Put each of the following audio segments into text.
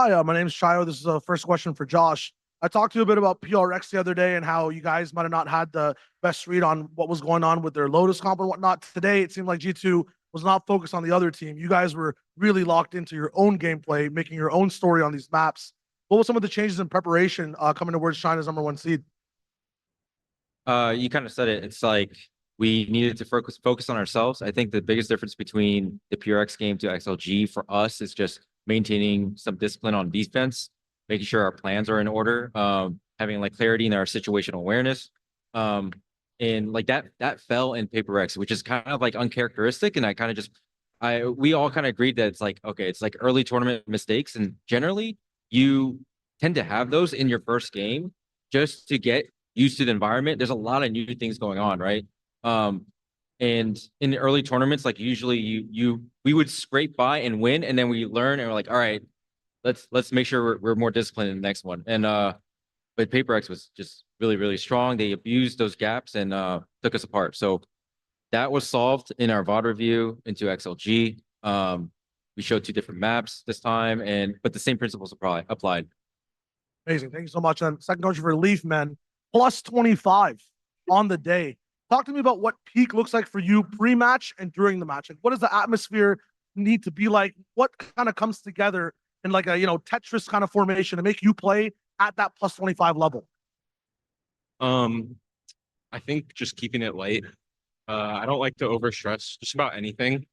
Hi, my name's Shayo. This is a first question for Josh. I talked to you a bit about PRX the other day and how you guys might have not had the best read on what was going on with their Lotus comp and whatnot. Today, it seemed like G2 was not focused on the other team. You guys were really locked into your own gameplay, making your own story on these maps. What were some of the changes in preparation coming towards China's number 1 seed? You kind of said it. It's like we needed to focus on ourselves. I think the biggest difference between the PRX game to XLG for us is just maintaining some discipline on defense, making sure our plans are in order, having like clarity in our situational awareness. And like that fell in Paper X, which is kind of like uncharacteristic. And I kind of just we all kind of agreed that it's like, okay, it's like early tournament mistakes. And generally you tend to have those in your first game just to get used to the environment. There's a lot of new things going on, right? And in the early tournaments, like usually we would scrape by and win, and then we learn and we're like, all right, let's make sure we're more disciplined in the next one. And but Paper X was just really strong. They abused those gaps and took us apart. So that was solved in our VOD review into XLG. We showed 2 different maps this time, but the same principles applied. Amazing. Thank you so much. And second question for Leaf, man. Plus 25 on the day. Talk to me about what peak looks like for you pre-match and during the match. Like, what does the atmosphere need to be like? What kind of comes together in like a Tetris kind of formation to make you play at that plus 25 level? I think just keeping it light. I don't like to overstress just about anything,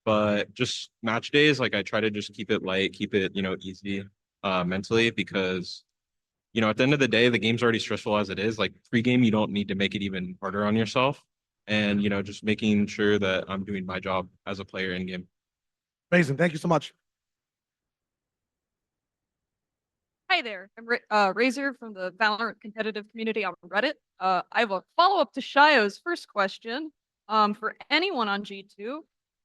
but just match days, like I try to just keep it light, keep it, easy mentally, because at the end of the day, the game's already stressful as it is. Like pre-game, you don't need to make it even harder on yourself. And, just making sure that I'm doing my job as a player in game. Amazing. Thank you so much. Hi there. I'm Razor from the Valorant competitive community on Reddit. I have a follow-up to Shayo's first question. For anyone on G2,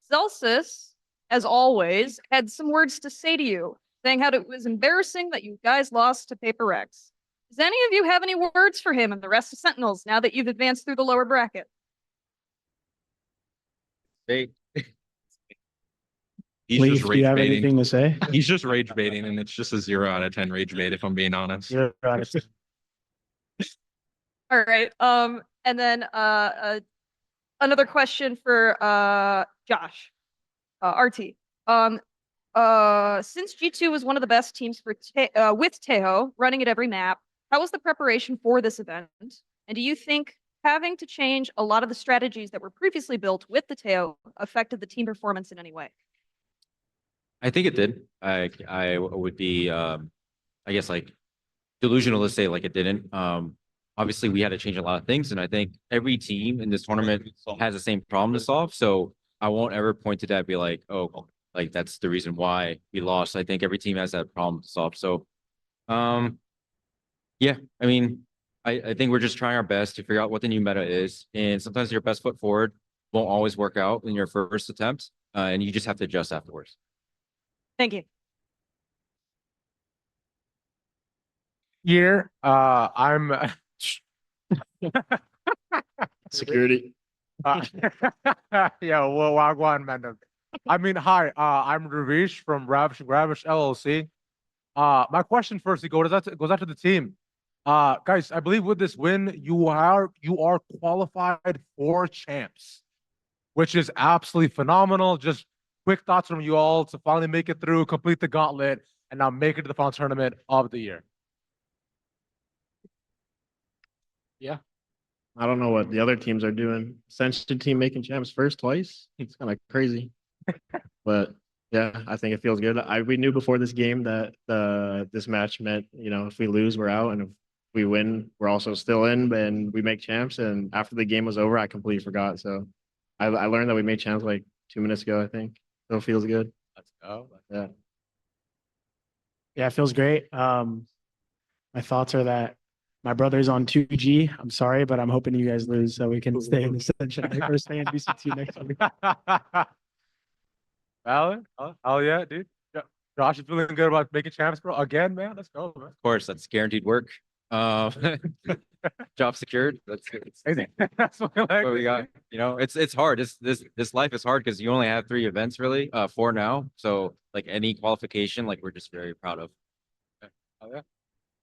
Celsius, as always, had some words to say to you, saying how it was embarrassing that you guys lost to Paper X. Does any of you have any words for him and the rest of Sentinels now that you've advanced through the lower bracket? Hey. He's Leaf, just do you rage have baiting. anything to say? He's just rage baiting, and it's just a 0 out of 10 rage bait, if I'm being honest. You're honest. All right. And then another question for Josh, RT. Since G2 was one of the best teams for with Tejo running at every map, how was the preparation for this event? And do you think having to change a lot of the strategies that were previously built with the Tejo affected the team performance in any way? I think it did. I would be I guess like delusional to say like it didn't. Obviously we had to change a lot of things, and I think every team in this tournament has the same problem to solve. So I won't ever point to that and be like, oh, like that's the reason why we lost. I think every team has that problem to solve. So yeah, I mean, I think we're just trying our best to figure out what the new meta is. And sometimes your best foot forward won't always work out in your first attempt. And you just have to adjust afterwards. Thank you. Here, I'm Security. yeah, well, Wagwan, man. I mean, hi, I'm Ravish from Ravish LLC. My question first goes out to the team. Guys, I believe with this win, you are qualified for champs, which is absolutely phenomenal. Just quick thoughts from you all to finally make it through, complete the gauntlet, and now make it to the final tournament of the year. Yeah. I don't know what the other teams are doing. Ascension team making champs first twice. It's kind of crazy. But yeah, I think it feels good. We knew before this game that this match meant, if we lose, we're out, and if we win, we're also still in, and we make champs. And after the game was over, I completely forgot. So I learned that we made champs like 2 minutes ago, I think. So it feels good. Let's go. Yeah. Yeah, it feels great. My thoughts are that my brother's on 2G. I'm sorry, but I'm hoping you guys lose so we can stay in Ascension or stay in BC2 next week. Valid? Oh yeah, dude. Yeah. Josh is feeling good about making champs, bro. Again, man. Let's go, man. Of course, that's guaranteed work. Job secured. That's Amazing. That's what we got. It's hard. This life is hard because you only have 3 events really, 4 now. So like any qualification, like we're just very proud of.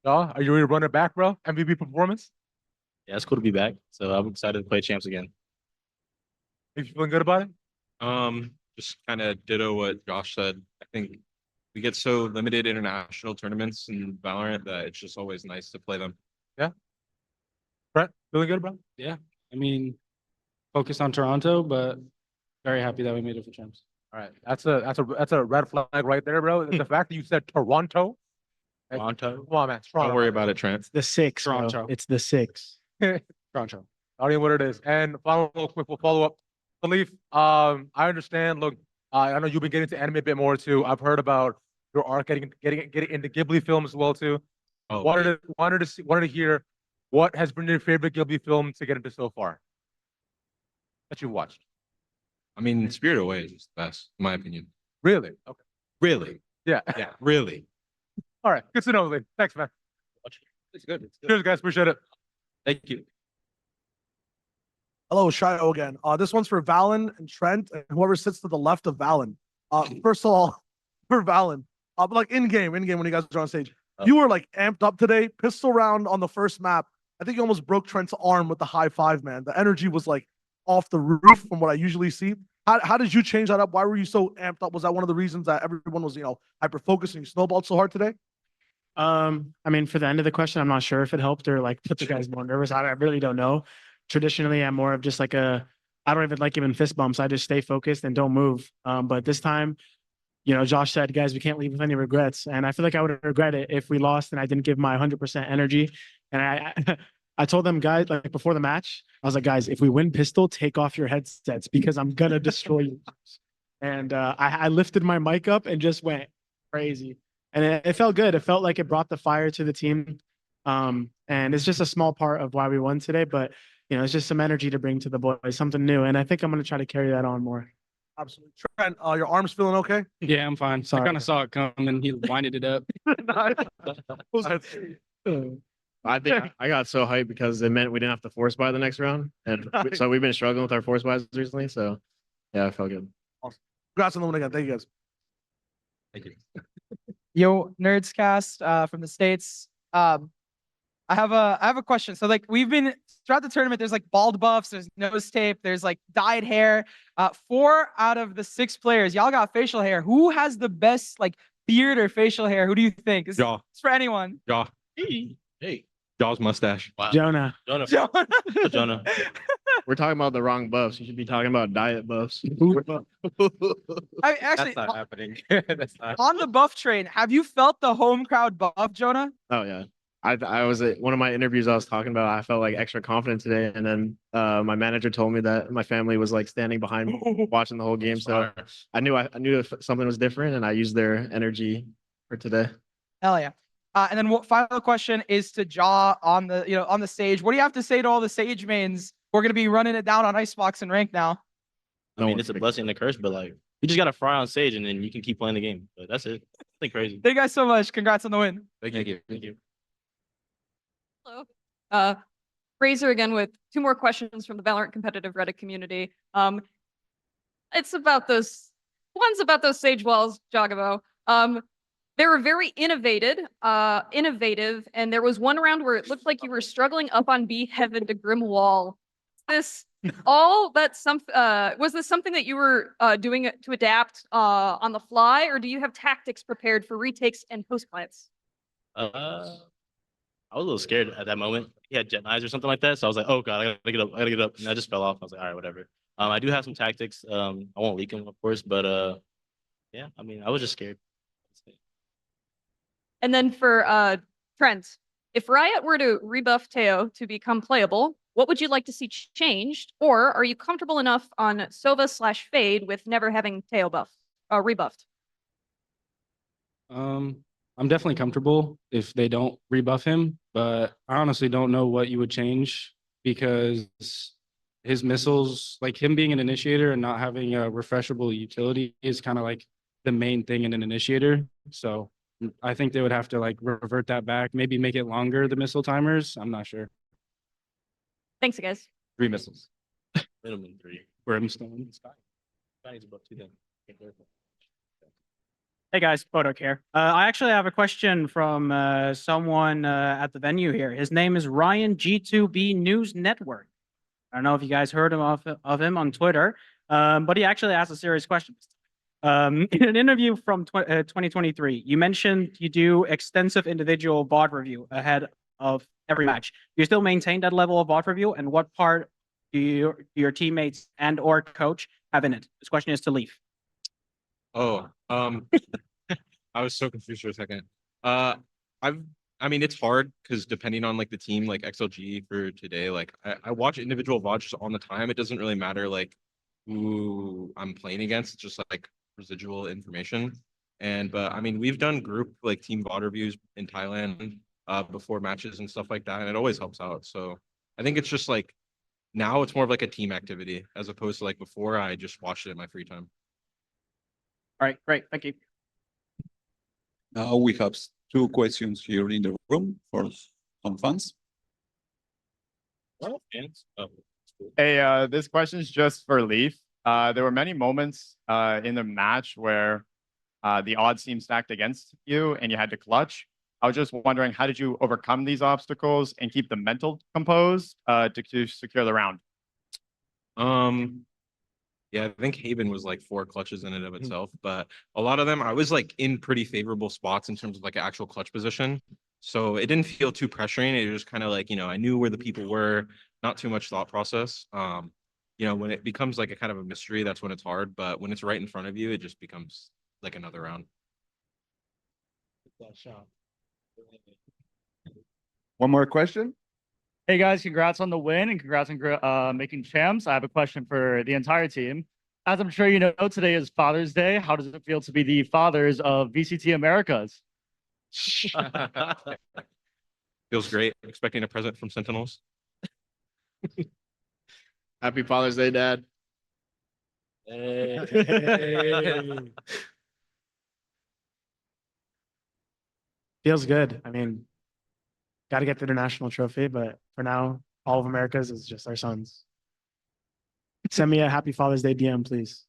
Y'all, are you ready to run it back, bro? MVP performance? Yeah, it's cool to be back. So I'm excited to play champs again. Are you feeling good about it? Just kind of ditto what Josh said. I think we get so limited international tournaments in Valorant that it's just always nice to play them. Brett, feeling good, bro? Yeah, I mean, focused on Toronto, but very happy that we made it for champs. All right, that's a red flag right there, bro. The fact that you said Toronto. Toronto. Come on, man. Toronto, Don't worry man. about it, Trent. The six, bro. Toronto. It's the six. Toronto. I don't know what it is. And final real quick, we'll follow up. Khalif, I understand. Look, I know you've been getting to anime a bit more too. I've heard about your arc getting into Ghibli films as well too. Oh, Wanted to hear what has been your favorite Ghibli film to get into so far that you've watched. I mean, Spirit Away is the best, in my opinion. Really? Okay. Really? Yeah. Yeah, really. All right. Good to know, Lee. Thanks, man. It's good. It's good. Cheers, guys. Appreciate it. Thank you. Hello, Shio again. This one's for Valen and Trent, and whoever sits to the left of Valen. First of all, for Valen, but like in game when you guys are on stage, you were like amped up today. Pistol round on the first map. I think you almost broke Trent's arm with the high five, man. The energy was like off the roof from what I usually see. How did you change that up? Why were you so amped up? Was that one of the reasons that everyone was, hyper focused and you snowballed so hard today? I mean, for the end of the question, I'm not sure if it helped or like put the guys more nervous. I really don't know. Traditionally, I'm more of just like I don't even like giving fist bumps. I just stay focused and don't move. But this time, Josh said, guys, we can't leave with any regrets. And I feel like I would regret it if we lost and I didn't give my 100% energy. And I told them, guys, like before the match, I was like, guys, if we win pistol, take off your headsets because I'm going to destroy you. And I lifted my mic up and just went crazy. And it felt good. It felt like it brought the fire to the team. And it's just a small part of why we won today. But, it's just some energy to bring to the boys, something new. And I think I'm going to try to carry that on more. Absolutely. Trent, your arm's feeling okay? Yeah, I'm fine. Sorry. I kind of saw it coming. He winded it up. I think I got so hyped because it meant we didn't have to force buy the next round. And so we've been struggling with our force buys recently. So yeah, I felt good. Congrats on the win again. Thank you, guys. Thank you. Yo, Nerdscast from the States. I have a question. So like we've been throughout the tournament, there's like bald buffs, there's nose tape, there's like dyed hair. 4 out of the 6 players, y'all got facial hair. Who has the best like beard or facial hair? Who do you think? It's for anyone. Jaw. Hey, Jaw's mustache. wow. Jonah. Jonah. We're talking about the wrong buffs. You should be talking about diet buffs. I actually That's not happening. That's not. on the buff train, have you felt the home crowd buff, Jonah? Oh yeah. I was at one of my interviews I was talking about. I felt like extra confident today, and then my manager told me that my family was like standing behind me watching the whole game. So I knew if something was different, and I used their energy for today. Hell yeah. And then final question is to Jaw on the on the stage. What do you have to say to all the Sage mains? We're gonna be running it down on Icebox and rank now. I mean, it's a blessing and a curse, but like you just gotta fry on stage and then you can keep playing the game. But that's it. Nothing crazy. Thank you guys so much. Congrats on the win. Thank you. Thank you. Hello. Razor again with 2 more questions from the Valorant competitive Reddit community. It's about those Sage Walls, Jagabo. They were very innovative, and there was one round where it looked like you were struggling up on B heaven to Grim Wall. Was this something that you were doing to adapt on the fly, or do you have tactics prepared for retakes and post plants? I was a little scared at that moment. He had jet knives or something like that. So I was like, oh God, I gotta get up. I gotta get up. And I just fell off. I was like, all right, whatever. I do have some tactics. I won't leak them, of course, but yeah, I mean, I was just scared. And then for Trent, if Riot were to rebuff Teo to become playable, what would you like to see changed? Or are you comfortable enough on Sova/Fade with never having Teo rebuffed? I'm definitely comfortable if they don't rebuff him, but I honestly don't know what you would change because his missiles, like him being an initiator and not having a refreshable utility is kind of like the main thing in an initiator. So I think they would have to like revert that back, maybe make it longer, the missile timers. I'm not sure. Thanks, guys. 3 missiles. Minimum 3. Brimstone. Sky needs about 2 then. Hey guys, Bodok here. I actually have a question from someone at the venue here. His name is Ryan G2B News Network. I don't know if you guys heard of him on Twitter, but he actually asked a serious question. In an interview from 2023, you mentioned you do extensive individual bot review ahead of every match. Do you still maintain that level of bot review, and what part do your teammates and or coach have in it? This question is to Leaf. Oh, I was so confused for a second. I mean, it's hard because depending on like the team, like XLG for today, like I watch individual VODs just on the time. It doesn't really matter like who I'm playing against. It's just like residual information. But I mean, we've done group like team VOD reviews in Thailand before matches and stuff like that, and it always helps out. So I think it's just like now it's more of like a team activity as opposed to like before I just watched it in my free time. All right, great, thank you. Now we have two questions here in the room for some fans. Hey, this question is just for Leaf. There were many moments in the match where the odds seemed stacked against you and you had to clutch. I was just wondering, how did you overcome these obstacles and keep the mental composed to secure the round? Yeah, I think Haven was like 4 clutches in and of itself, but a lot of them I was like in pretty favorable spots in terms of like actual clutch position. So it didn't feel too pressuring. It was kind of like, I knew where the people were, not too much thought process. When it becomes like a kind of a mystery, that's when it's hard. But when it's right in front of you, it just becomes like another round. One more question. Hey guys, congrats on the win and congrats on making champs. I have a question for the entire team. As I'm sure you know, today is Father's Day. How does it feel to be the fathers of VCT Americas? Feels great. Expecting a present from Sentinels. Happy Father's Day, Dad. Feels good. I mean, got to get the international trophy, but for now, all of America's is just our sons. Send me a happy Father's Day DM, please.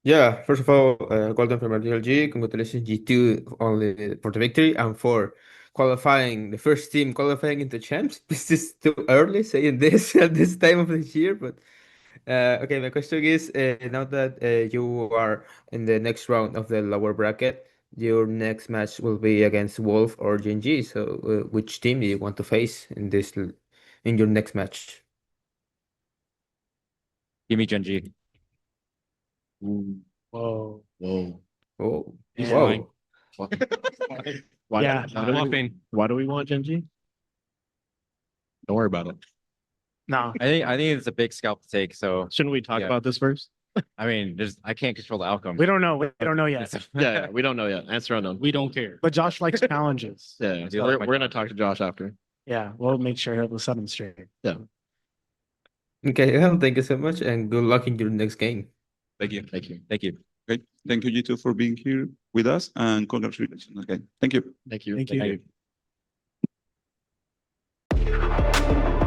Yeah, first of all, Golden from RTLG, congratulations G2 only for the victory and for qualifying the first team qualifying into champs. This is too early saying this at this time of the year, but okay, my question is now that you are in the next round of the lower bracket, your next match will be against Wolf or GNG. So, which team do you want to face in your next match? Give me GNG. Whoa. Oh, He's whoa. lying. Why, Yeah. why do we want Genji? Don't worry about it. No. I think it's a big scalp to take. So Shouldn't we talk Yeah. about this first? I mean, I can't control the outcome. We don't know. We don't know yet. Yeah, we don't know yet. Answer unknown. We don't care. But Josh likes challenges. Yeah, do so like we're, my we're gonna talk to Josh after. Yeah, we'll make sure he'll set him straight. Okay, well, thank you so much and good luck in your next game. Thank you. Thank you. Thank you. Great. Thank you, G2, for being here with us, and congratulations again. Thank you. Thank you. Thank you. Thank you.